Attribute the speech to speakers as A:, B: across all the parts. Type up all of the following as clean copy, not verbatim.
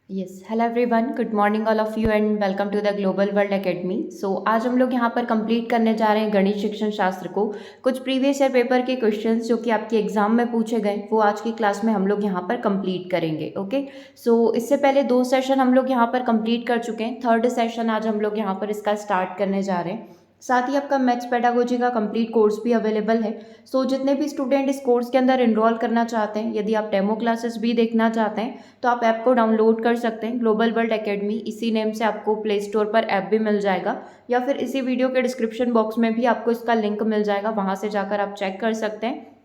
A: Yes hello everyone, good morning all of you and welcome to the global world academy. So आज हम लोग यहाँ पर complete करने जा रहे हैं गणित शिक्षण शास्त्र को। कुछ प्रीवियस ईयर पेपर के क्वेश्चंस जो कि आपके एग्जाम में पूछे गए वो आज की क्लास में हम लोग यहाँ पर कंप्लीट करेंगे। ओके, सो इससे पहले 2 सेशन हम लोग यहाँ पर कंप्लीट कर चुके हैं। थर्ड सेशन आज हम लोग यहाँ पर इसका स्टार्ट करने जा रहे हैं। साथ ही आपका मैथ्स पेडागोजी का कंप्लीट कोर्स भी अवेलेबल है। सो जितने भी स्टूडेंट इस कोर्स के अंदर इनरोल करना चाहते हैं, यदि आप डेमो क्लासेस भी देखना चाहते हैं तो आप ऐप को डाउनलोड कर सकते हैं। ग्लोबल वर्ल्ड एकेडमी इसी नेम से आपको प्ले स्टोर पर ऐप भी मिल जाएगा, या फिर इसी वीडियो के डिस्क्रिप्शन बॉक्स में भी आपको इसका लिंक मिल जाएगा, वहाँ से जाकर आप चेक कर सकते हैं।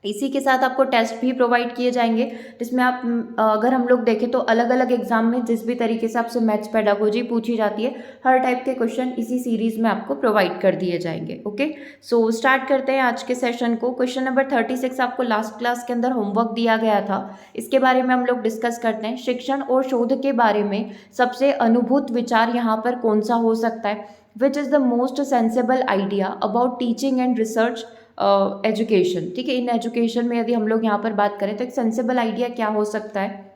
A: इसी के साथ आपको टेस्ट भी प्रोवाइड किए जाएंगे, जिसमें आप अगर हम लोग देखें तो अलग अलग एग्जाम में जिस भी तरीके से आपसे मैथ्स पेडागोजी पूछी जाती है, हर टाइप के क्वेश्चन इसी सीरीज में आपको प्रोवाइड कर दिए जाएंगे। ओके, सो स्टार्ट करते हैं आज के सेशन को। क्वेश्चन नंबर 36 आपको लास्ट क्लास के अंदर होमवर्क दिया गया था, इसके बारे में हम लोग डिस्कस करते हैं। शिक्षण और शोध के बारे में सबसे अनुभूत विचार यहाँ पर कौन सा हो सकता है? Which is the most sensible idea about teaching and research education. ठीक है, इन एजुकेशन में यदि हम लोग यहाँ पर बात करें तो एक सेंसेबल आइडिया क्या हो सकता है?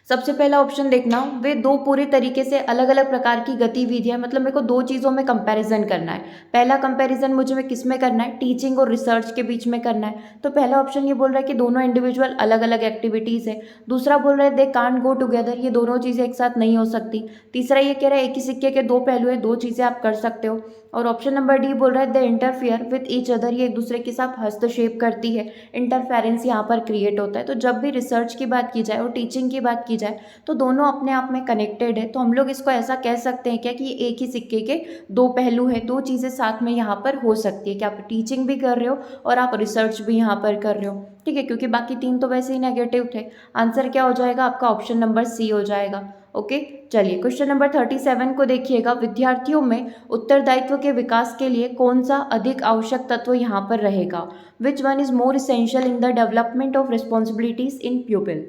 A: सबसे पहला ऑप्शन देखना, वे दो पूरी तरीके से अलग अलग प्रकार की गतिविधियां, मतलब मेरे को दो चीज़ों में कंपैरिजन करना है। पहला कंपैरिजन मुझे में किस में करना है? टीचिंग और रिसर्च के बीच में करना है। तो पहला ऑप्शन ये बोल रहा है कि दोनों इंडिविजुअल अलग अलग एक्टिविटीज़ है। दूसरा बोल रहा है दे कांट गो टुगेदर, ये दोनों चीज़ें एक साथ नहीं हो सकती। तीसरा ये कह रहा है एक ही सिक्के के दो पहलू है, दो चीज़ें आप कर सकते हो। और ऑप्शन नंबर डी बोल रहा है दे इंटरफियर विथ ईच अदर, ये एक दूसरे के साथ हस्तक्षेप करती है, इंटरफेरेंस यहाँ पर क्रिएट होता है। तो जब भी रिसर्च की बात की जाए और टीचिंग की बात की जाए तो दोनों अपने आप में कनेक्टेड है। तो हम लोग इसको ऐसा कह सकते हैं क्या कि ये एक ही सिक्के के दो पहलू है, दो चीज़ें साथ में यहाँ पर हो सकती है कि आप टीचिंग भी कर रहे हो और आप रिसर्च भी यहाँ पर कर रहे हो। ठीक है, क्योंकि बाकी तीन तो वैसे ही नेगेटिव थे। आंसर क्या हो जाएगा आपका? ऑप्शन नंबर सी हो जाएगा। ओके, चलिए क्वेश्चन नंबर 37 को देखिएगा। विद्यार्थियों में उत्तरदायित्व के विकास के लिए कौन सा अधिक आवश्यक तत्व यहाँ पर रहेगा? Which one is more essential in the development of responsibilities in प्यूपिल?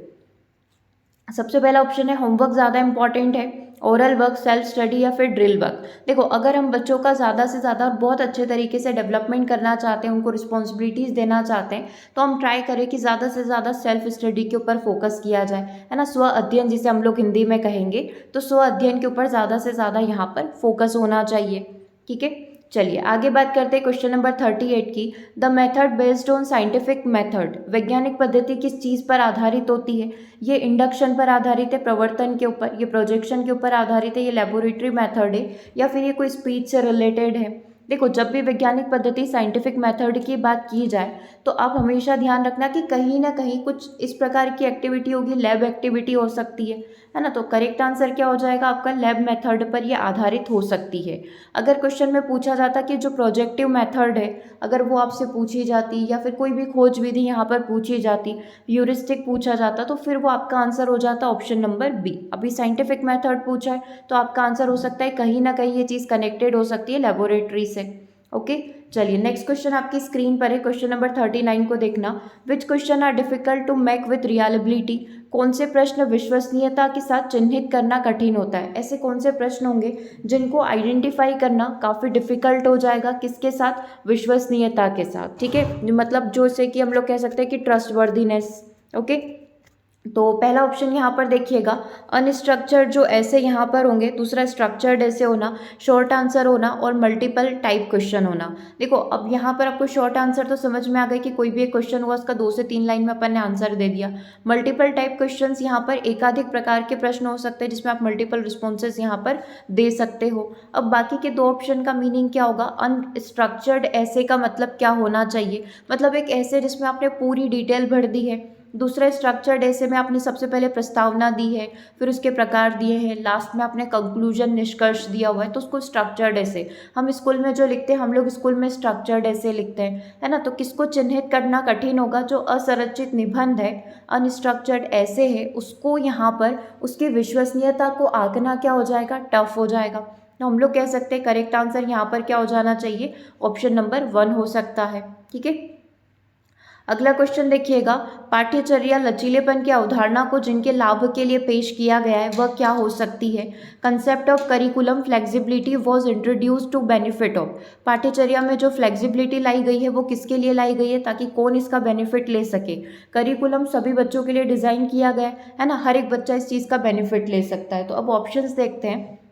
A: सबसे पहला ऑप्शन है होमवर्क ज़्यादा इंपॉर्टेंट है, ओरल वर्क, सेल्फ स्टडी या फिर ड्रिल वर्क। देखो, अगर हम बच्चों का ज़्यादा से ज़्यादा बहुत अच्छे तरीके से डेवलपमेंट करना चाहते हैं, उनको रिस्पॉन्सिबिलिटीज़ देना चाहते हैं, तो हम ट्राई करें कि ज़्यादा से ज़्यादा सेल्फ स्टडी के ऊपर फोकस किया जाए, है ना। स्व अध्ययन जिसे हम लोग हिंदी में कहेंगे, तो स्व अध्ययन के ऊपर ज़्यादा से ज़्यादा यहाँ पर फोकस होना चाहिए। ठीक है, चलिए आगे बात करते हैं क्वेश्चन नंबर 38 की। The method based on scientific method, वैज्ञानिक पद्धति किस चीज़ पर आधारित होती है? ये इंडक्शन पर आधारित है, प्रवर्तन के ऊपर, ये प्रोजेक्शन के ऊपर आधारित है, ये लेबोरेटरी मेथड है, या फिर ये कोई स्पीच से रिलेटेड है? देखो, जब भी वैज्ञानिक पद्धति साइंटिफिक मेथड की बात की जाए तो आप हमेशा ध्यान रखना कि कहीं ना कहीं कुछ इस प्रकार की एक्टिविटी होगी, लैब एक्टिविटी हो सकती है ना। तो करेक्ट आंसर क्या हो जाएगा आपका? लैब मेथड पर ये आधारित हो सकती है। अगर क्वेश्चन में पूछा जाता कि जो प्रोजेक्टिव मेथड है, अगर वो आपसे पूछी जाती, या फिर कोई भी खोज विधि यहाँ पर पूछी जाती, ह्यूरिस्टिक पूछा जाता, तो फिर वो आपका आंसर हो जाता ऑप्शन नंबर बी। अभी साइंटिफिक मेथड पूछा है तो आपका आंसर हो सकता है कहीं ना कहीं ये चीज़ कनेक्टेड हो सकती है लेबोरेटरी से। ओके, चलिए नेक्स्ट क्वेश्चन आपकी स्क्रीन पर है। क्वेश्चन नंबर 39 को देखना। Which question are difficult to make with reliability? कौन से प्रश्न विश्वसनीयता के साथ चिन्हित करना कठिन होता है? ऐसे कौन से प्रश्न होंगे जिनको आइडेंटिफाई करना काफ़ी डिफिकल्ट हो जाएगा? किसके साथ? विश्वसनीयता के साथ। ठीक है, मतलब जो से कि हम लोग कह सकते हैं कि ट्रस्टवर्दीनेस। ओके, तो पहला ऑप्शन यहाँ पर देखिएगा, अनस्ट्रक्चर्ड जो ऐसे यहाँ पर होंगे, दूसरा स्ट्रक्चर्ड ऐसे होना, शॉर्ट आंसर होना, और मल्टीपल टाइप क्वेश्चन होना। देखो, अब यहाँ पर आपको शॉर्ट आंसर तो समझ में आ गई कि कोई भी एक क्वेश्चन हुआ उसका 2 से 3 लाइन में अपन ने आंसर दे दिया। मल्टीपल टाइप क्वेश्चंस यहाँ पर एकाधिक प्रकार के प्रश्न हो सकते हैं जिसमें आप मल्टीपल रिस्पॉन्सेज यहाँ पर दे सकते हो। अब बाकी के दो ऑप्शन का मीनिंग क्या होगा? अनस्ट्रक्चर्ड ऐसे का मतलब क्या होना चाहिए? मतलब एक ऐसे जिसमें आपने पूरी डिटेल भर दी है। दूसरा स्ट्रक्चर्ड ऐसे में आपने सबसे पहले प्रस्तावना दी है, फिर उसके प्रकार दिए हैं, लास्ट में आपने कंक्लूजन निष्कर्ष दिया हुआ है, तो उसको स्ट्रक्चर्ड ऐसे हम स्कूल में जो लिखते हैं, हम लोग स्कूल में स्ट्रक्चर्ड ऐसे लिखते हैं, है ना। तो किसको चिन्हित करना कठिन होगा? जो असंरचित निबंध है, अनस्ट्रक्चर्ड ऐसे है, उसको यहाँ पर उसकी विश्वसनीयता को आंकना क्या हो जाएगा? टफ हो जाएगा। तो हम लोग कह सकते हैं करेक्ट आंसर यहाँ पर क्या हो जाना चाहिए? ऑप्शन नंबर 1 हो सकता है। ठीक है, अगला क्वेश्चन देखिएगा, पाठ्यचर्या लचीलेपन की अवधारणा को जिनके लाभ के लिए पेश किया गया है वह क्या हो सकती है। Concept of curriculum flexibility was introduce to benefit of. पाठ्यचर्या में जो फ्लेक्सिबिलिटी लाई गई है वो किसके लिए लाई गई है, ताकि कौन इसका बेनिफिट ले सके। करिकुलम सभी बच्चों के लिए डिज़ाइन किया गया है ना, हर एक बच्चा इस चीज़ का बेनिफिट ले सकता है। तो अब ऑप्शंस देखते हैं।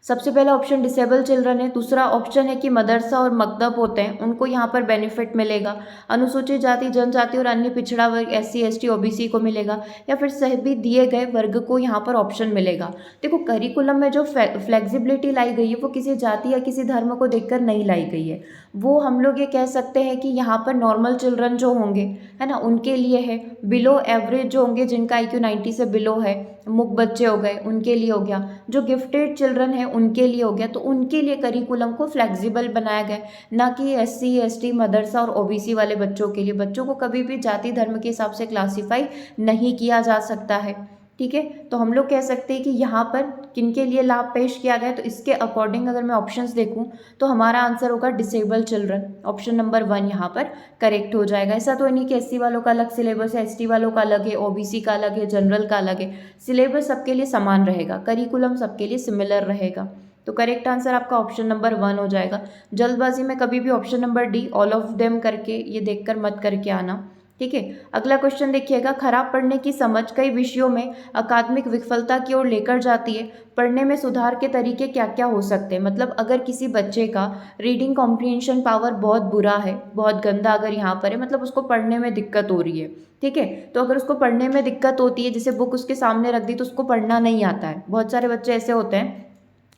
A: सबसे पहला ऑप्शन डिसेबल चिल्ड्रन है, दूसरा ऑप्शन है कि मदरसा और मकतब होते हैं उनको यहाँ पर बेनिफिट मिलेगा, अनुसूचित जाति जनजाति और अन्य पिछड़ा वर्ग SC ST OBC को मिलेगा, या फिर सभी दिए गए वर्ग को यहाँ पर ऑप्शन मिलेगा। देखो करिकुलम में जो फ्लेक्सिबिलिटी लाई गई है वो किसी जाति या किसी धर्म को देखकर नहीं लाई गई है, वो हम लोग ये कह सकते हैं कि यहाँ पर नॉर्मल चिल्ड्रन जो होंगे है ना उनके लिए है, बिलो एवरेज जो होंगे जिनका IQ 90 से बिलो है, मूक बच्चे हो गए उनके लिए हो गया, जो गिफ्टेड चिल्ड्रन है उनके लिए हो गया। तो उनके लिए करिकुलम को फ्लेक्सिबल बनाया गया, ना कि SC ST मदरसा और OBC वाले बच्चों के लिए। बच्चों को कभी भी जाति धर्म के हिसाब से क्लासीफाई नहीं किया जा सकता है, ठीक है। तो हम लोग कह सकते हैं कि यहाँ पर किनके लिए लाभ पेश किया गया, तो इसके अकॉर्डिंग अगर मैं ऑप्शंस देखूँ तो हमारा आंसर होगा डिसेबल चिल्ड्रन। ऑप्शन नंबर 1 यहाँ पर करेक्ट हो जाएगा। ऐसा तो नहीं कि SC वालों का अलग सिलेबस है, ST वालों का अलग है, OBC का अलग है, जनरल का अलग है। सिलेबस सबके लिए समान रहेगा, करिकुलम सबके लिए सिमिलर रहेगा। तो करेक्ट आंसर आपका ऑप्शन नंबर 1 हो जाएगा। जल्दबाजी में कभी भी option number D all of them करके ये देखकर मत करके आना, ठीक है। अगला क्वेश्चन देखिएगा, खराब पढ़ने की समझ कई विषयों में अकादमिक विफलता की ओर लेकर जाती है, पढ़ने में सुधार के तरीके क्या क्या हो सकते हैं। मतलब अगर किसी बच्चे का रीडिंग कॉम्प्रिहेंशन पावर बहुत बुरा है, बहुत गंदा अगर यहाँ पर है, मतलब उसको पढ़ने में दिक्कत हो रही है, ठीक है। तो अगर उसको पढ़ने में दिक्कत होती है, जैसे बुक उसके सामने रख दी तो उसको पढ़ना नहीं आता है। बहुत सारे बच्चे ऐसे होते हैं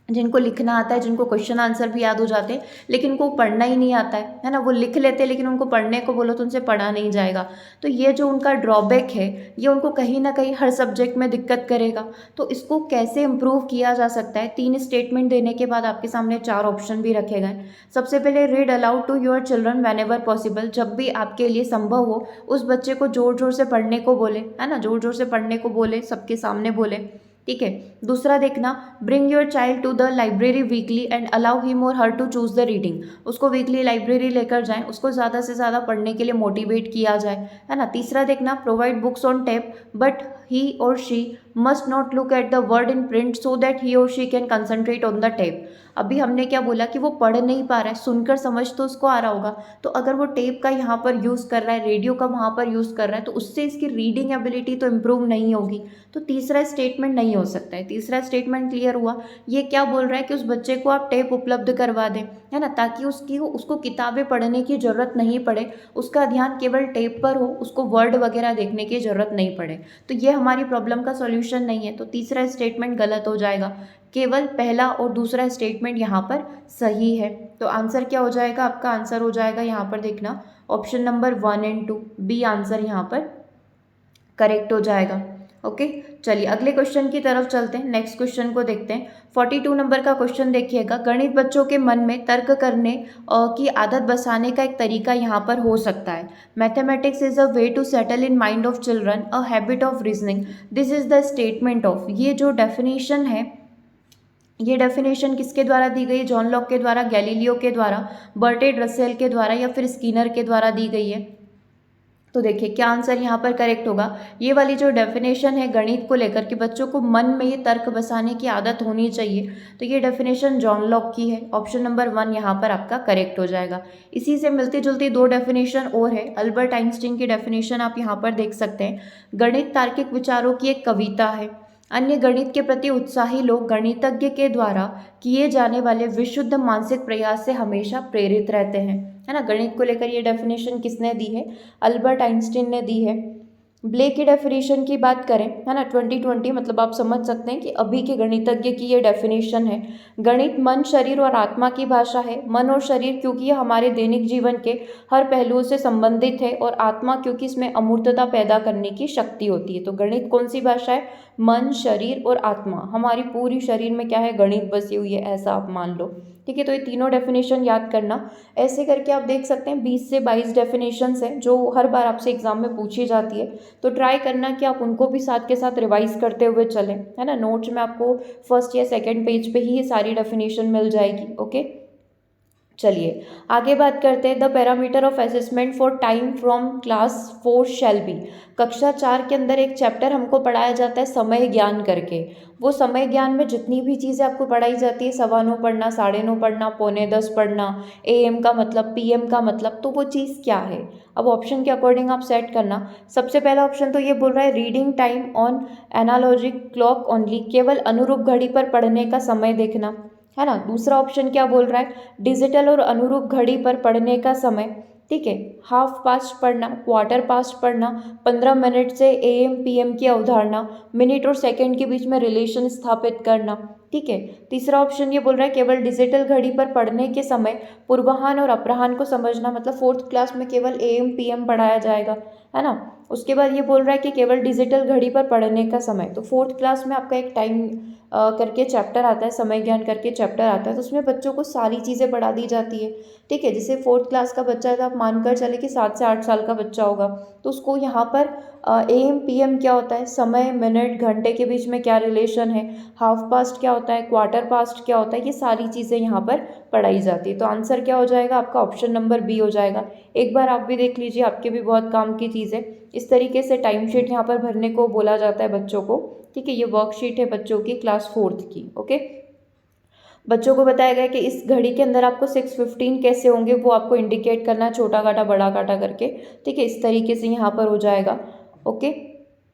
A: जिनको लिखना आता है, जिनको क्वेश्चन आंसर भी याद हो जाते हैं, लेकिन उनको पढ़ना ही नहीं आता है ना। वो लिख लेते हैं लेकिन उनको पढ़ने को बोलो तो उनसे पढ़ा नहीं जाएगा। तो ये जो उनका ड्रॉबैक है ये उनको कहीं ना कहीं हर सब्जेक्ट में दिक्कत करेगा। तो इसको कैसे इम्प्रूव किया जा सकता है, 3 स्टेटमेंट देने के बाद आपके सामने 4 ऑप्शन भी रखे गए। सबसे पहले read aloud to your children whenever possible, जब भी आपके लिए संभव हो उस बच्चे को जोर जोर से पढ़ने को बोले, है ना, जोर जोर से पढ़ने को बोले, सबके सामने बोले, ठीक है। दूसरा देखना, bring your child to the library weekly and allow him or her to choose the reading, उसको वीकली लाइब्रेरी लेकर जाएं, उसको ज़्यादा से ज़्यादा पढ़ने के लिए मोटिवेट किया जाए, है ना। तीसरा देखना, provide books on tape but he or she must not look at the word in print so that he or she can concentrate on the tape. अभी हमने क्या बोला कि वो पढ़ नहीं पा रहा है, सुनकर समझ तो उसको आ रहा होगा, तो अगर वो टेप का यहाँ पर यूज़ कर रहा है, रेडियो का वहाँ पर यूज़ कर रहा है, तो उससे इसकी रीडिंग एबिलिटी तो इम्प्रूव नहीं होगी। तो तीसरा स्टेटमेंट नहीं हो सकता है। तीसरा स्टेटमेंट क्लियर हुआ। ये क्या बोल रहा है कि उस बच्चे को आप टेप उपलब्ध करवा दें, है ना, ताकि उसको किताबें पढ़ने की ज़रूरत नहीं पड़े, उसका ध्यान केवल टेप पर हो, उसको वर्ड वगैरह देखने की ज़रूरत नहीं पड़े। तो ये हमारी प्रॉब्लम का सॉल्यूशन नहीं है। तो तीसरा स्टेटमेंट गलत हो जाएगा, केवल पहला और दूसरा स्टेटमेंट यहाँ पर सही है। तो आंसर क्या हो जाएगा, आपका आंसर हो जाएगा यहाँ पर देखना option number 1 and 2 B answer यहाँ पर करेक्ट हो जाएगा। ओके, चलिए अगले क्वेश्चन की तरफ चलते हैं। नेक्स्ट क्वेश्चन को देखते हैं। 42 नंबर का क्वेश्चन देखिएगा, गणित बच्चों के मन में तर्क करने की आदत बसाने का एक तरीका यहाँ पर हो सकता है। Mathematics is a way to settle in mind of children a habit of reasoning, this is the statement of. ये जो डेफिनेशन है, ये डेफिनेशन किसके द्वारा दी गई, जॉन लॉक के द्वारा, गैलीलियो के द्वारा, बर्टेड रसेल के द्वारा, या फिर स्किनर के द्वारा दी गई है। तो देखिए क्या आंसर यहाँ पर करेक्ट होगा। ये वाली जो डेफिनेशन है गणित को लेकर कि बच्चों को मन में ये तर्क बसाने की आदत होनी चाहिए, तो ये डेफिनेशन जॉन लॉक की है। ऑप्शन नंबर 1 यहाँ पर आपका करेक्ट हो जाएगा। इसी से मिलती जुलती 2 डेफिनेशन और है। अल्बर्ट आइंस्टीन की डेफिनेशन आप यहाँ पर देख सकते हैं, गणित तार्किक विचारों की एक कविता है। अन्य गणित के प्रति उत्साही लोग गणितज्ञ के द्वारा किए जाने वाले विशुद्ध मानसिक प्रयास से हमेशा प्रेरित रहते हैं, है ना। गणित को लेकर ये डेफिनेशन किसने दी है, अल्बर्ट आइंस्टीन ने दी है। ब्लेक की डेफिनेशन की बात करें, है ना, 2020 मतलब आप समझ सकते हैं कि अभी के गणितज्ञ की ये डेफिनेशन है। गणित मन, शरीर और आत्मा की भाषा है। मन और शरीर क्योंकि ये हमारे दैनिक जीवन के हर पहलुओं से संबंधित है, और आत्मा क्योंकि इसमें अमूर्तता पैदा करने की शक्ति होती है। तो गणित कौन सी भाषा है, मन, शरीर और आत्मा। हमारी पूरी शरीर में क्या है, गणित बसी हुई है, ऐसा आप मान लो, ठीक है। तो ये तीनों डेफिनेशन याद करना। ऐसे करके आप देख सकते हैं 20 से 22 डेफिनेशंस हैं जो हर बार आपसे एग्जाम में पूछी जाती है। तो ट्राई करना कि आप उनको भी साथ के साथ रिवाइज करते हुए चलें, है ना। नोट्स में आपको फर्स्ट या सेकंड पेज पे ही ये सारी डेफिनेशन मिल जाएगी। ओके, चलिए आगे बात करते हैं। The parameter of assessment for time from class 4 shall be. कक्षा 4 के अंदर एक चैप्टर हमको पढ़ाया जाता है समय ज्ञान करके। वो समय ज्ञान में जितनी भी चीज़ें आपको पढ़ाई जाती है, 9:15 पढ़ना, 9:30 पढ़ना, 9:45 पढ़ना, AM का मतलब, PM का मतलब, तो वो चीज़ क्या है। अब ऑप्शन के अकॉर्डिंग आप सेट करना। सबसे पहला ऑप्शन तो ये बोल रहा है reading time on analogic clock only, केवल अनुरूप घड़ी पर पढ़ने का समय देखना, है ना। दूसरा ऑप्शन क्या बोल रहा है, डिजिटल और अनुरूप घड़ी पर पढ़ने का समय, ठीक है, हाफ पास्ट पढ़ना, क्वार्टर पास्ट पढ़ना, 15 मिनट से AM PM की अवधारणा, मिनट और सेकंड के बीच में रिलेशन स्थापित करना, ठीक है। तीसरा ऑप्शन ये बोल रहा है केवल डिजिटल घड़ी पर पढ़ने के समय पूर्वाह्न और अपराह्न को समझना, मतलब 4th क्लास में केवल AM PM पढ़ाया जाएगा, है ना। उसके बाद ये बोल रहा है कि केवल डिजिटल घड़ी पर पढ़ने का समय, तो 4th क्लास में आपका एक टाइम करके चैप्टर आता है, समय ज्ञान करके चैप्टर आता है, तो उसमें बच्चों को सारी चीज़ें पढ़ा दी जाती है, ठीक है। जैसे 4th क्लास का बच्चा है तो आप मानकर चले कि 7 से 8 साल का बच्चा होगा, तो उसको यहाँ पर AM PM क्या होता है, समय, मिनट, घंटे के बीच में क्या रिलेशन है, हाफ पास्ट क्या होता है, क्वार्टर पास्ट क्या होता है, ये सारी चीज़ें यहाँ पर पढ़ाई जाती है। तो आंसर क्या हो जाएगा आपका, ऑप्शन नंबर बी हो जाएगा। एक बार आप भी देख लीजिए, आपके भी बहुत काम की चीज़ है। इस तरीके से टाइम शीट यहाँ पर भरने को बोला जाता है बच्चों को, ठीक है। ये वर्कशीट है बच्चों की क्लास 4th की, ओके। बच्चों को बताया गया कि इस घड़ी के अंदर आपको 6:15 कैसे होंगे वो आपको इंडिकेट करना है, छोटा काटा बड़ा काटा करके, ठीक है। इस तरीके से यहाँ पर हो जाएगा, ओके।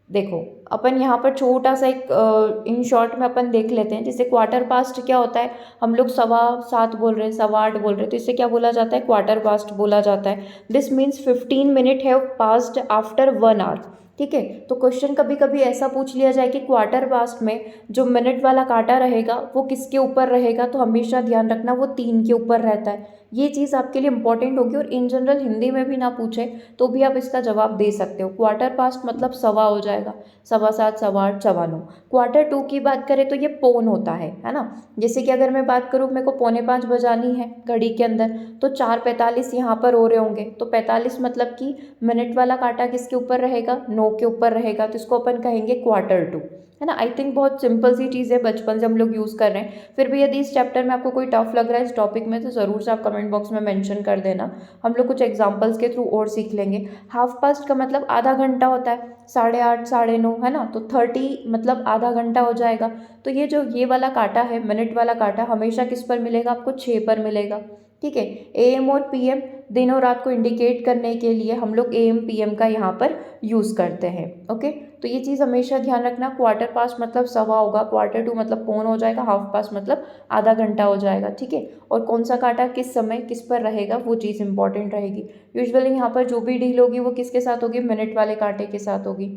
A: देखो अपन यहाँ पर छोटा सा एक इन शॉर्ट में अपन देख लेते हैं। जैसे क्वार्टर पास्ट क्या होता है, हम लोग 7:15 बोल रहे हैं, 8:15 बोल रहे हैं, तो इससे क्या बोला जाता है, क्वार्टर पास्ट बोला जाता है। This means 15 minute have passed after 1 hour, ठीक है। तो क्वेश्चन कभी कभी ऐसा पूछ लिया जाए कि क्वार्टर पास्ट में जो मिनट वाला कांटा रहेगा वो किसके ऊपर रहेगा, तो हमेशा ध्यान रखना वो 3 के ऊपर रहता है। ये चीज़ आपके लिए इंपॉर्टेंट होगी, और इन जनरल हिंदी में भी ना पूछे तो भी आप इसका जवाब दे सकते हो। क्वार्टर पास्ट मतलब सवा हो जाएगा, 7:15, 8:15, 9:15। क्वार्टर टू की बात करें तो ये पौन होता है ना। जैसे कि अगर मैं बात करूँ, मेरे को 4:45 बजानी है घड़ी के अंदर, तो 4:45 यहाँ पर हो रहे होंगे, तो 45 मतलब कि मिनट वाला कांटा किसके ऊपर रहेगा, 9 के ऊपर रहेगा, तो इसको अपन कहेंगे क्वार्टर टू, है ना। आई थिंक बहुत सिंपल सी चीज़ है, बचपन से हम लोग यूज़ कर रहे हैं। फिर भी यदि इस चैप्टर में आपको कोई टफ लग रहा है इस टॉपिक में, तो ज़रूर से आप कमेंट बॉक्स में मेंशन कर देना, हम लोग कुछ एग्जांपल्स के थ्रू और सीख लेंगे। हाफ पास्ट का मतलब आधा घंटा होता है, 8:30, 9:30, है ना, तो 30 मतलब आधा घंटा हो जाएगा। तो ये जो ये वाला कांटा है, मिनट वाला कांटा, हमेशा किस पर मिलेगा, आपको 6 पर मिलेगा, ठीक है। AM और PM दिन और रात को इंडिकेट करने के लिए हम लोग AM PM का यहाँ पर यूज़ करते हैं, ओके। तो ये चीज़ हमेशा ध्यान रखना। क्वार्टर पास्ट मतलब सवा होगा, क्वार्टर टू मतलब पौन हो जाएगा, हाफ पास्ट मतलब आधा घंटा हो जाएगा, ठीक है। और कौन सा कांटा किस समय किस पर रहेगा वो चीज़ इंपॉर्टेंट रहेगी। यूजुअली यहाँ पर जो भी डील होगी वो किसके साथ होगी, मिनट वाले कांटे के साथ होगी।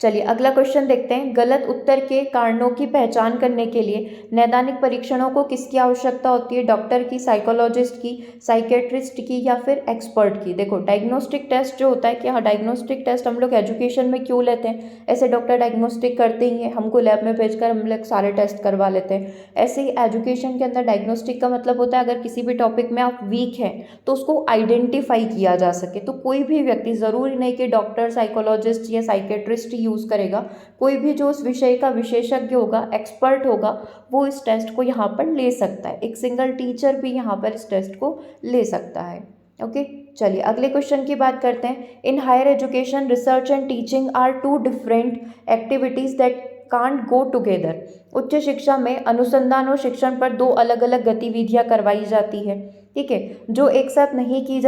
A: चलिए अगला क्वेश्चन देखते हैं। गलत उत्तर के कारणों की पहचान करने के लिए नैदानिक परीक्षणों को किसकी आवश्यकता होती है, डॉक्टर की, साइकोलॉजिस्ट की, साइकेट्रिस्ट की, या फिर एक्सपर्ट की। देखो डायग्नोस्टिक टेस्ट जो होता है कि हाँ, डायग्नोस्टिक टेस्ट हम लोग एजुकेशन में क्यों लेते हैं, ऐसे डॉक्टर डायग्नोस्टिक करते ही हैं, हमको लैब में भेजकर हम लोग सारे टेस्ट करवा लेते हैं। ऐसे ही एजुकेशन के अंदर डायग्नोस्टिक का मतलब होता है अगर किसी भी टॉपिक में आप वीक हैं तो उसको आइडेंटिफाई किया जा सके। तो कोई भी व्यक्ति, ज़रूरी नहीं कि डॉक्टर, साइकोलॉजिस्ट या साइकेट्रिस्ट यूज़ करेगा, कोई भी जो उस विषय का विशेषज्ञ होगा, एक्सपर्ट होगा, वो इस टेस्ट को यहाँ पर ले सकता है। एक सिंगल टीचर भी यहाँ पर इस टेस्ट को ले सकता है, ओके। चलिए अगले क्वेश्चन की बात करते हैं। In higher education research and teaching are two different activities that can't go together. उच्च शिक्षा में अनुसंधान और शिक्षण पर दो अलग अलग गतिविधियां करवाई जाती है, ठीक है, जो एक साथ नहीं की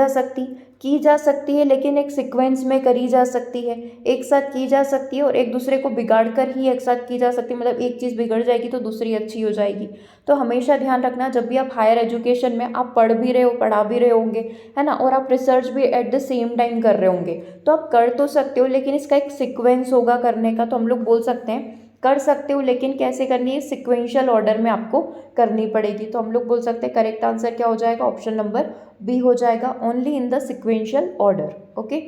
A: जा सकती है लेकिन एक सीक्वेंस में करी जा सकती है, एक साथ की जा सकती है और एक दूसरे को बिगाड़ कर ही एक साथ की जा सकती है। मतलब एक चीज़ बिगड़ जाएगी तो दूसरी अच्छी हो जाएगी। तो हमेशा ध्यान रखना, जब भी आप हायर एजुकेशन में आप पढ़ भी रहे हो, पढ़ा भी रहे होंगे, है ना, और आप रिसर्च भी एट द सेम टाइम कर रहे होंगे, तो आप कर तो सकते हो लेकिन इसका एक सीक्वेंस होगा करने का। तो हम लोग बोल सकते हैं कर सकते हो लेकिन कैसे करनी है, सिक्वेंशियल ऑर्डर में आपको करनी पड़ेगी। तो हम लोग बोल सकते हैं करेक्ट आंसर क्या हो जाएगा, ऑप्शन नंबर बी हो जाएगा, only in the sequential order, okay.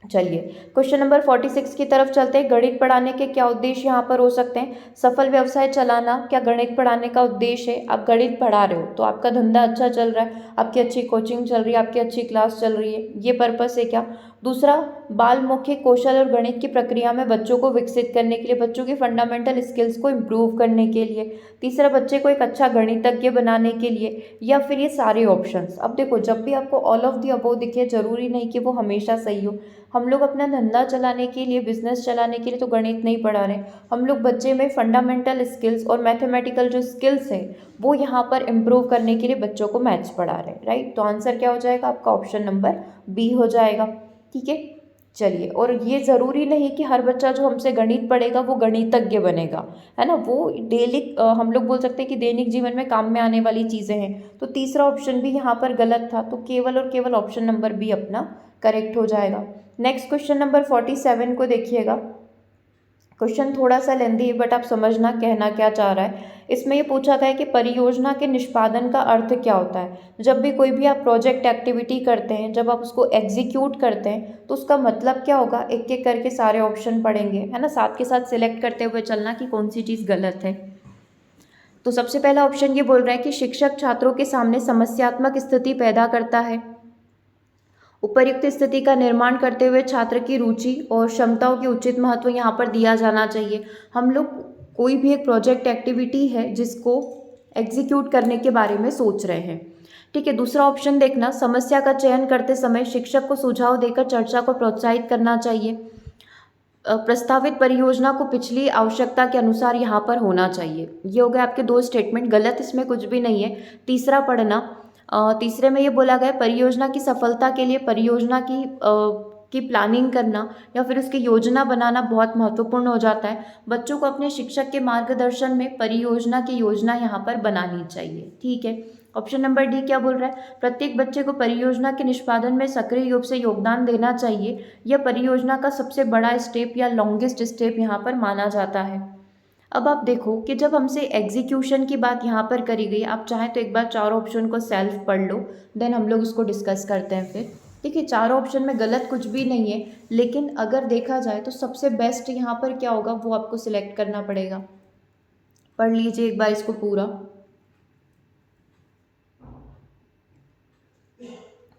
A: चलिए क्वेश्चन नंबर 46 की तरफ चलते हैं। गणित पढ़ाने के क्या उद्देश्य यहाँ पर हो सकते हैं, सफल व्यवसाय चलाना क्या गणित पढ़ाने का उद्देश्य है। आप गणित पढ़ा रहे हो तो आपका धंधा अच्छा चल रहा है, आपकी अच्छी कोचिंग चल रही है, आपकी अच्छी क्लास चल रही है, ये पर्पस है क्या। दूसरा, बाल मौखिक कौशल और गणित की प्रक्रिया में बच्चों को विकसित करने के लिए, बच्चों की फंडामेंटल स्किल्स को इम्प्रूव करने के लिए। तीसरा, बच्चे को एक अच्छा गणितज्ञ बनाने के लिए, या फिर ये सारे ऑप्शंस। अब देखो, जब भी आपको ऑल ऑफ दी अबव दिखे, जरूरी नहीं कि वो हमेशा सही हो। हम लोग अपना धंधा चलाने के लिए, बिजनेस चलाने के लिए तो गणित नहीं पढ़ा रहे, हम लोग बच्चे में फंडामेंटल स्किल्स और मैथमेटिकल जो स्किल्स हैं वो यहाँ पर इम्प्रूव करने के लिए बच्चों को मैथ्स पढ़ा रहे हैं, राइट। तो आंसर क्या हो जाएगा आपका? ऑप्शन नंबर बी हो जाएगा। ठीक है, चलिए। और ये ज़रूरी नहीं कि हर बच्चा जो हमसे गणित पढ़ेगा वो गणितज्ञ बनेगा, है ना। वो डेली हम लोग बोल सकते हैं कि दैनिक जीवन में काम में आने वाली चीज़ें हैं। तो तीसरा ऑप्शन भी यहाँ पर गलत था, तो केवल और केवल ऑप्शन नंबर बी अपना करेक्ट हो जाएगा। नेक्स्ट क्वेश्चन नंबर 47 को देखिएगा। क्वेश्चन थोड़ा सा लेंदी है, बट आप समझना कहना क्या चाह रहा है। इसमें ये पूछा गया है कि परियोजना के निष्पादन का अर्थ क्या होता है। जब भी कोई भी आप प्रोजेक्ट एक्टिविटी करते हैं, जब आप उसको एग्जीक्यूट करते हैं, तो उसका मतलब क्या होगा, एक एक करके सारे ऑप्शन पढ़ेंगे, है ना, साथ के साथ सिलेक्ट करते हुए चलना कि कौन सी चीज़ गलत है। तो सबसे पहला ऑप्शन ये बोल रहा है कि शिक्षक छात्रों के सामने समस्यात्मक स्थिति पैदा करता है। उपर्युक्त स्थिति का निर्माण करते हुए छात्र की रुचि और क्षमताओं की उचित महत्व यहाँ पर दिया जाना चाहिए। हम लोग कोई भी एक प्रोजेक्ट एक्टिविटी है जिसको एग्जीक्यूट करने के बारे में सोच रहे हैं, ठीक है। दूसरा ऑप्शन देखना, समस्या का चयन करते समय शिक्षक को सुझाव देकर चर्चा को प्रोत्साहित करना चाहिए। प्रस्तावित परियोजना को पिछली आवश्यकता के अनुसार यहाँ पर होना चाहिए। ये हो गए आपके दो स्टेटमेंट, गलत इसमें कुछ भी नहीं है। तीसरा पढ़ना, तीसरे में ये बोला गया परियोजना की सफलता के लिए परियोजना की प्लानिंग करना या फिर उसकी योजना बनाना बहुत महत्वपूर्ण हो जाता है। बच्चों को अपने शिक्षक के मार्गदर्शन में परियोजना की योजना यहाँ पर बनानी चाहिए, ठीक है। ऑप्शन नंबर डी क्या बोल रहा है, प्रत्येक बच्चे को परियोजना के निष्पादन में सक्रिय रूप से योगदान देना चाहिए। यह परियोजना का सबसे बड़ा स्टेप या लॉन्गेस्ट स्टेप यहाँ पर माना जाता है। अब आप देखो कि जब हमसे एग्जीक्यूशन की बात यहाँ पर करी गई, आप चाहें तो एक बार चारों ऑप्शन को सेल्फ पढ़ लो, देन हम लोग इसको डिस्कस करते हैं फिर। देखिए, चारों ऑप्शन में गलत कुछ भी नहीं है, लेकिन अगर देखा जाए तो सबसे बेस्ट यहाँ पर क्या होगा वो आपको सिलेक्ट करना पड़ेगा। पढ़ लीजिए एक बार इसको पूरा।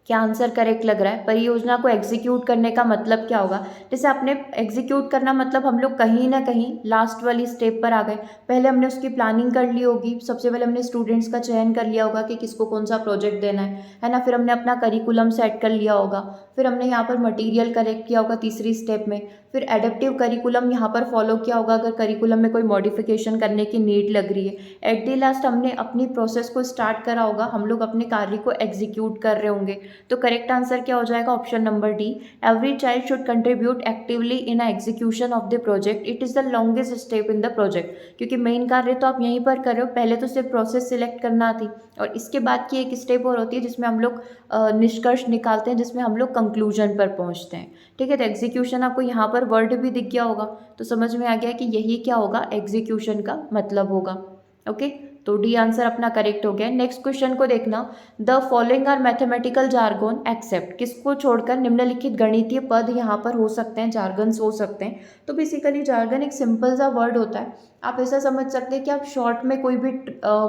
A: क्या आंसर करेक्ट लग रहा है? परियोजना को एग्जीक्यूट करने का मतलब क्या होगा? जैसे आपने एग्जीक्यूट करना मतलब हम लोग कहीं ना कहीं लास्ट वाली स्टेप पर आ गए। पहले हमने उसकी प्लानिंग कर ली होगी, सबसे पहले हमने स्टूडेंट्स का चयन कर लिया होगा कि किसको कौन सा प्रोजेक्ट देना है ना। फिर हमने अपना करिकुलम सेट कर लिया होगा, फिर हमने यहाँ पर मटीरियल कलेक्ट किया होगा तीसरी स्टेप में, फिर एडेप्टिव करिकुलम यहाँ पर फॉलो किया होगा अगर करिकुलम में कोई मॉडिफिकेशन करने की नीड लग रही है। एट द लास्ट हमने अपनी प्रोसेस को स्टार्ट करा होगा, हम लोग अपने कार्य को एग्जीक्यूट कर रहे होंगे। तो करेक्ट आंसर क्या हो जाएगा? Option number D, every child should contribute actively in execution of the project, it is the longest step in the project. क्योंकि मेन कार्य तो आप यहीं पर कर रहे हो, पहले तो सिर्फ प्रोसेस सिलेक्ट करना थी और इसके बाद की एक स्टेप और होती है जिसमें हम लोग निष्कर्ष निकालते हैं, जिसमें हम लोग कंक्लूजन पर पहुंचते हैं, ठीक है। तो एग्जीक्यूशन आपको यहाँ पर वर्ड भी दिख गया होगा, तो समझ में आ गया कि यही क्या होगा, एग्जीक्यूशन का मतलब होगा। ओके, तो डी आंसर अपना करेक्ट हो गया। नेक्स्ट क्वेश्चन को देखना, the following are mathematical jargon except, किसको छोड़कर निम्नलिखित गणितीय पद यहाँ पर हो सकते हैं, जार्गन्स हो सकते हैं। तो बेसिकली जार्गन एक सिंपल सा वर्ड होता है, आप ऐसा समझ सकते हैं कि आप शॉर्ट में कोई भी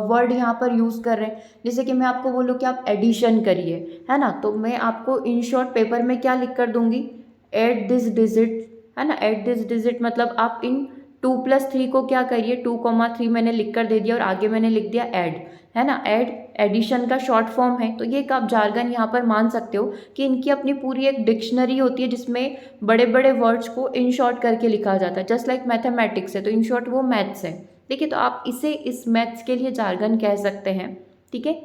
A: वर्ड यहाँ पर यूज़ कर रहे हैं। जैसे कि मैं आपको बोलूँ कि आप एडिशन करिए, है ना, तो मैं आपको इन शॉर्ट पेपर में क्या लिख कर दूंगी, एड दिस डिजिट, है ना। एड दिस डिजिट मतलब आप इन 2+3 को क्या करिए, 2,3 मैंने लिख कर दे दिया और आगे मैंने लिख दिया ऐड, है ना। ऐड एडिशन का शॉर्ट फॉर्म है। तो ये एक आप जार्गन यहाँ पर मान सकते हो कि इनकी अपनी पूरी एक डिक्शनरी होती है जिसमें बड़े बड़े वर्ड्स को इन शॉर्ट करके लिखा जाता है, जस्ट लाइक मैथमेटिक्स है तो इन शॉर्ट वो मैथ्स है, ठीक है। तो आप इसे इस मैथ्स के लिए जार्गन कह सकते हैं, ठीक है।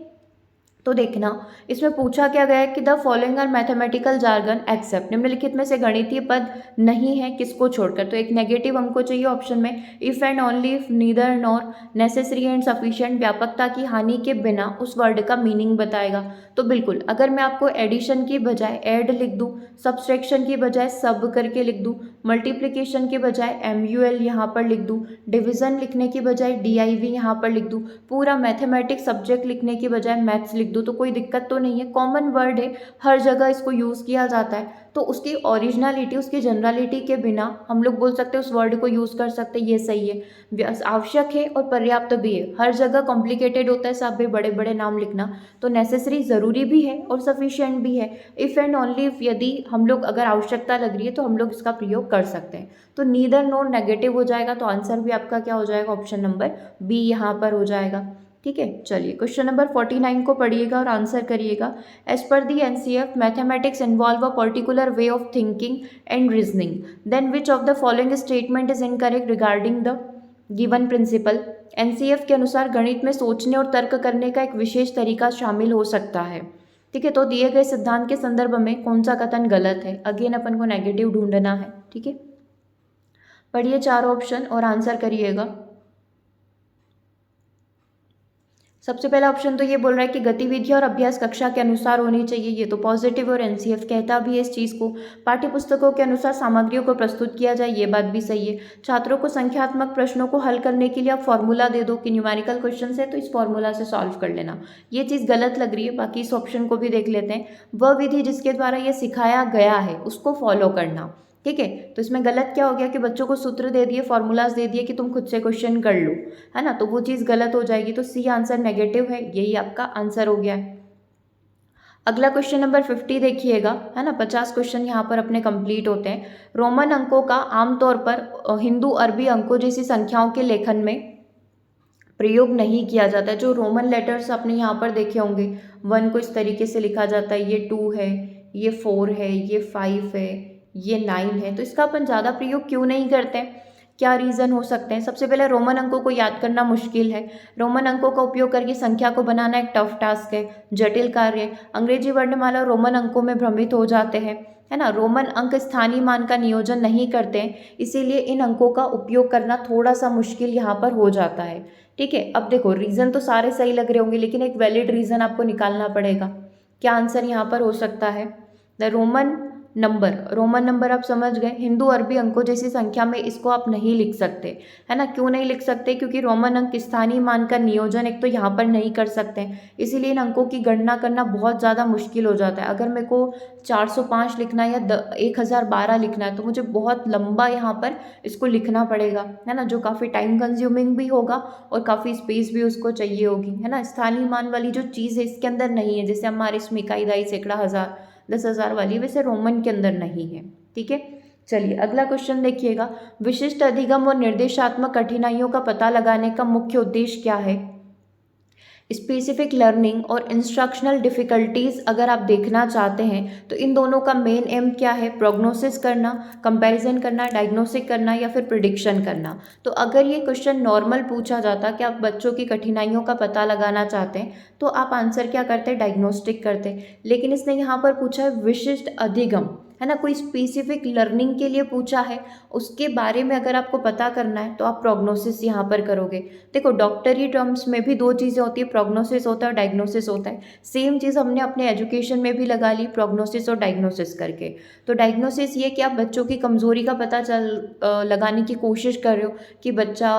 A: तो देखना, इसमें पूछा क्या गया है कि the following are mathematical jargon except, निम्नलिखित में से गणितीय पद नहीं है किसको छोड़कर। तो एक नेगेटिव हमको चाहिए ऑप्शन में, if and only if, neither nor, necessary and sufficient, व्यापकता की हानि के बिना, उस वर्ड का मीनिंग बताएगा। तो बिल्कुल, अगर मैं आपको एडिशन की बजाय ऐड लिख दूँ, सब्सट्रैक्शन की बजाय सब करके लिख दूँ, मल्टीप्लिकेशन के बजाय MUL यहाँ पर लिख दूँ, डिवीज़न लिखने की बजाय DIV यहाँ पर लिख दूँ, पूरा मैथमेटिक्स सब्जेक्ट लिखने की बजाय मैथ्स लिख दूँ, तो कोई दिक्कत तो नहीं है। कॉमन वर्ड है, हर जगह इसको यूज़ किया जाता है, तो उसकी ओरिजिनलिटी, उसकी जनरलिटी के बिना हम लोग बोल सकते हैं उस वर्ड को यूज़ कर सकते हैं, ये सही है, आवश्यक है और पर्याप्त भी है। हर जगह कॉम्प्लिकेटेड होता है साहब भाई बड़े बड़े नाम लिखना, तो नेसेसरी ज़रूरी भी है और सफिशिएंट भी है। इफ़ एंड ओनली इफ यदि हम लोग अगर आवश्यकता लग रही है तो हम लोग इसका प्रयोग कर सकते हैं। तो नीदर नोर नेगेटिव हो जाएगा, तो आंसर भी आपका क्या हो जाएगा, ऑप्शन नंबर बी यहाँ पर हो जाएगा। ठीक है, चलिए क्वेश्चन नंबर 49 को पढ़िएगा और आंसर करिएगा। As per the NCF mathematics involve a particular way of thinking and reasoning, then which of the following statement is incorrect regarding the given principle. NCF के अनुसार गणित में सोचने और तर्क करने का एक विशेष तरीका शामिल हो सकता है। ठीक है, तो दिए गए सिद्धांत के संदर्भ में कौन सा कथन गलत है, अगेन अपन को नेगेटिव ढूंढना है। ठीक है, पढ़िए चार ऑप्शन और आंसर करिएगा। सबसे पहला ऑप्शन तो ये बोल रहा है कि गतिविधि और अभ्यास कक्षा के अनुसार होनी चाहिए, ये तो पॉजिटिव और NCF कहता भी है इस चीज़ को। पाठ्य पुस्तकों के अनुसार सामग्रियों को प्रस्तुत किया जाए, ये बात भी सही है। छात्रों को संख्यात्मक प्रश्नों को हल करने के लिए आप फॉर्मूला दे दो कि न्यूमेरिकल क्वेश्चन है तो इस फॉर्मूला से सॉल्व कर लेना, ये चीज़ गलत लग रही है। बाकी इस ऑप्शन को भी देख लेते हैं, वह विधि जिसके द्वारा ये सिखाया गया है उसको फॉलो करना। ठीक है, तो इसमें गलत क्या हो गया कि बच्चों को सूत्र दे दिए, फॉर्मूलाज दे दिए कि तुम खुद से क्वेश्चन कर लो, है ना, तो वो चीज़ गलत हो जाएगी। तो सी आंसर नेगेटिव है, यही आपका आंसर हो गया है। अगला क्वेश्चन नंबर 50 देखिएगा, है ना, 50 क्वेश्चन यहाँ पर अपने कंप्लीट होते हैं। रोमन अंकों का आमतौर पर हिंदू अरबी अंकों जैसी संख्याओं के लेखन में प्रयोग नहीं किया जाता है। जो रोमन लेटर्स आपने यहाँ पर देखे होंगे, 1 को इस तरीके से लिखा जाता है, ये 2 है, ये 4 है, ये 5 है, ये 9 है, तो इसका अपन ज़्यादा प्रयोग क्यों नहीं करते हैं, क्या रीज़न हो सकते हैं। सबसे पहले रोमन अंकों को याद करना मुश्किल है, रोमन अंकों का उपयोग करके संख्या को बनाना एक टफ टास्क है, जटिल कार्य है। अंग्रेजी वर्णमाला रोमन अंकों में भ्रमित हो जाते हैं, है ना, रोमन अंक स्थानीय मान का नियोजन नहीं करते हैं, इसीलिए इन अंकों का उपयोग करना थोड़ा सा मुश्किल यहाँ पर हो जाता है। ठीक है, अब देखो रीज़न तो सारे सही लग रहे होंगे, लेकिन एक वैलिड रीज़न आपको निकालना पड़ेगा। क्या आंसर यहाँ पर हो सकता है, द रोमन नंबर आप समझ गए, हिंदू अरबी अंकों जैसी संख्या में इसको आप नहीं लिख सकते, है ना। क्यों नहीं लिख सकते, क्योंकि रोमन अंक स्थानीय मान का नियोजन एक तो यहाँ पर नहीं कर सकते, इसीलिए इन अंकों की गणना करना बहुत ज़्यादा मुश्किल हो जाता है। अगर मेरे को 405 लिखना है या 1012 लिखना है तो मुझे बहुत लंबा यहाँ पर इसको लिखना पड़ेगा, है ना, जो काफ़ी टाइम कंज्यूमिंग भी होगा और काफ़ी स्पेस भी उसको चाहिए होगी, है ना। स्थानीय मान वाली जो चीज़ है इसके अंदर नहीं है, जैसे हमारे इसमें इकाई, दाई, सैकड़ा, हज़ार, 10,000 वाली, वैसे रोमन के अंदर नहीं है। ठीक है, चलिए अगला क्वेश्चन देखिएगा। विशिष्ट अधिगम और निर्देशात्मक कठिनाइयों का पता लगाने का मुख्य उद्देश्य क्या है। स्पेसिफिक लर्निंग और इंस्ट्रक्शनल डिफ़िकल्टीज़ अगर आप देखना चाहते हैं तो इन दोनों का मेन एम क्या है, प्रोग्नोसिस करना, कंपैरिजन करना, डायग्नोस्टिक करना या फिर प्रिडिक्शन करना। तो अगर ये क्वेश्चन नॉर्मल पूछा जाता कि आप बच्चों की कठिनाइयों का पता लगाना चाहते हैं तो आप आंसर क्या करते, डायग्नोस्टिक करते, लेकिन इसने यहाँ पर पूछा है विशिष्ट अधिगम, है ना, कोई स्पेसिफिक लर्निंग के लिए पूछा है, उसके बारे में अगर आपको पता करना है तो आप प्रोग्नोसिस यहाँ पर करोगे। देखो डॉक्टरी टर्म्स में भी दो चीज़ें होती है, प्रोग्नोसिस होता है और डायग्नोसिस होता है। सेम चीज़ हमने अपने एजुकेशन में भी लगा ली, प्रोग्नोसिस और डायग्नोसिस करके। तो डायग्नोसिस ये कि आप बच्चों की कमज़ोरी का पता लगाने की कोशिश कर रहे हो कि बच्चा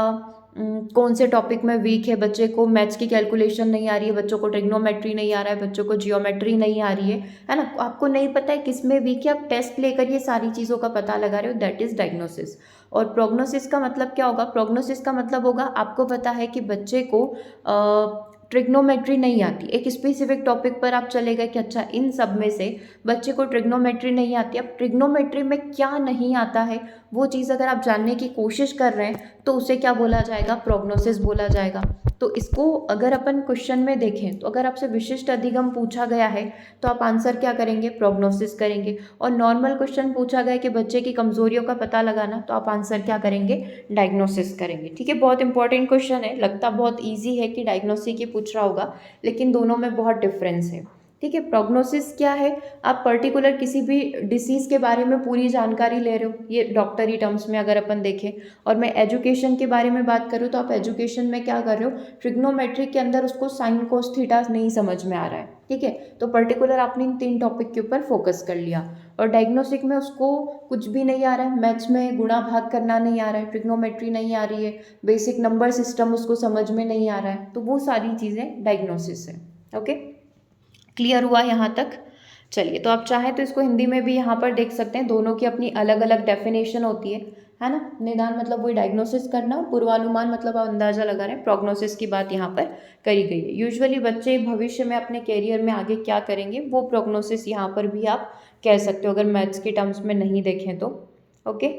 A: कौन से टॉपिक में वीक है, बच्चे को मैथ्स की कैलकुलेशन नहीं आ रही है, बच्चों को ट्रिग्नोमेट्री नहीं आ रहा है, बच्चों को जियोमेट्री नहीं आ रही है ना, आपको नहीं पता है किस में वीक है, आप टेस्ट लेकर ये सारी चीज़ों का पता लगा रहे हो, दैट इज़ डायग्नोसिस। और प्रोग्नोसिस का मतलब क्या होगा, प्रोग्नोसिस का मतलब होगा आपको पता है कि बच्चे को ट्रिग्नोमेट्री नहीं आती, एक स्पेसिफिक टॉपिक पर आप चले गए कि अच्छा इन सब में से बच्चे को ट्रिग्नोमेट्री नहीं आती। अब ट्रिग्नोमेट्री में क्या नहीं आता है वो चीज़ अगर आप जानने की कोशिश कर रहे हैं तो उसे क्या बोला जाएगा, प्रोग्नोसिस बोला जाएगा। तो इसको अगर अपन क्वेश्चन में देखें तो अगर आपसे विशिष्ट अधिगम पूछा गया है तो आप आंसर क्या करेंगे, प्रोग्नोसिस करेंगे। और नॉर्मल क्वेश्चन पूछा गया कि बच्चे की कमजोरियों का पता लगाना, तो आप आंसर क्या करेंगे, डायग्नोसिस करेंगे। ठीक है, बहुत इंपॉर्टेंट क्वेश्चन है, लगता बहुत ईजी है कि डायग्नोसिस की पूछ रहा होगा, लेकिन दोनों में बहुत डिफरेंस है। ठीक है। प्रोग्नोसिस क्या है, आप पर्टिकुलर किसी भी डिसीज़ के बारे में पूरी जानकारी ले रहे हो, ये डॉक्टरी टर्म्स में अगर अपन देखें। और मैं एजुकेशन के बारे में बात करूँ तो आप एजुकेशन में क्या कर रहे हो, ट्रिग्नोमेट्री के अंदर उसको साइन कोस थीटा नहीं समझ में आ रहा है, ठीक है, तो पर्टिकुलर आपने इन 3 टॉपिक के ऊपर फोकस कर लिया। और डायग्नोस्टिक में उसको कुछ भी नहीं आ रहा है, मैथ्स में गुणा भाग करना नहीं आ रहा है, ट्रिग्नोमेट्री नहीं आ रही है, बेसिक नंबर सिस्टम उसको समझ में नहीं आ रहा है, तो वो सारी चीज़ें डायग्नोसिस है। ओके, क्लियर हुआ यहाँ तक? चलिए, तो आप चाहें तो इसको हिंदी में भी यहाँ पर देख सकते हैं, दोनों की अपनी अलग अलग डेफिनेशन होती है ना। निदान मतलब वही डायग्नोसिस करना, पूर्वानुमान मतलब आप अंदाजा लगा रहे हैं, प्रोग्नोसिस की बात यहाँ पर करी गई है। यूजुअली बच्चे भविष्य में अपने कैरियर में आगे क्या करेंगे वो प्रोग्नोसिस यहाँ पर भी आप कह सकते हो, अगर मैथ्स के टर्म्स में नहीं देखें तो। ओके,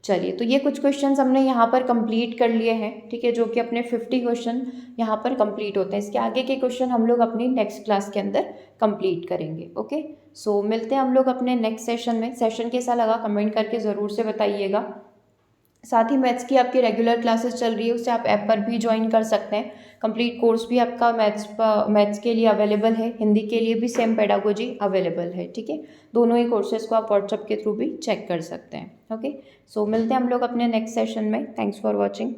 A: चलिए, तो ये कुछ क्वेश्चंस हमने यहाँ पर कंप्लीट कर लिए हैं, ठीक है, जो कि अपने 50 क्वेश्चन यहाँ पर कंप्लीट होते हैं। इसके आगे के क्वेश्चन हम लोग अपनी नेक्स्ट क्लास के अंदर कंप्लीट करेंगे। ओके, सो मिलते हैं हम लोग अपने नेक्स्ट सेशन में। सेशन कैसा लगा कमेंट करके ज़रूर से बताइएगा। साथ ही मैथ्स की आपकी रेगुलर क्लासेस चल रही है, उससे आप ऐप पर भी ज्वाइन कर सकते हैं। कंप्लीट कोर्स भी आपका मैथ्स के लिए अवेलेबल है, हिंदी के लिए भी सेम पेडागोजी अवेलेबल है, ठीक है। दोनों ही कोर्सेज को आप व्हाट्सएप के थ्रू भी चेक कर सकते हैं। ओके, सो मिलते हैं हम लोग अपने नेक्स्ट सेशन में। Thanks for watching.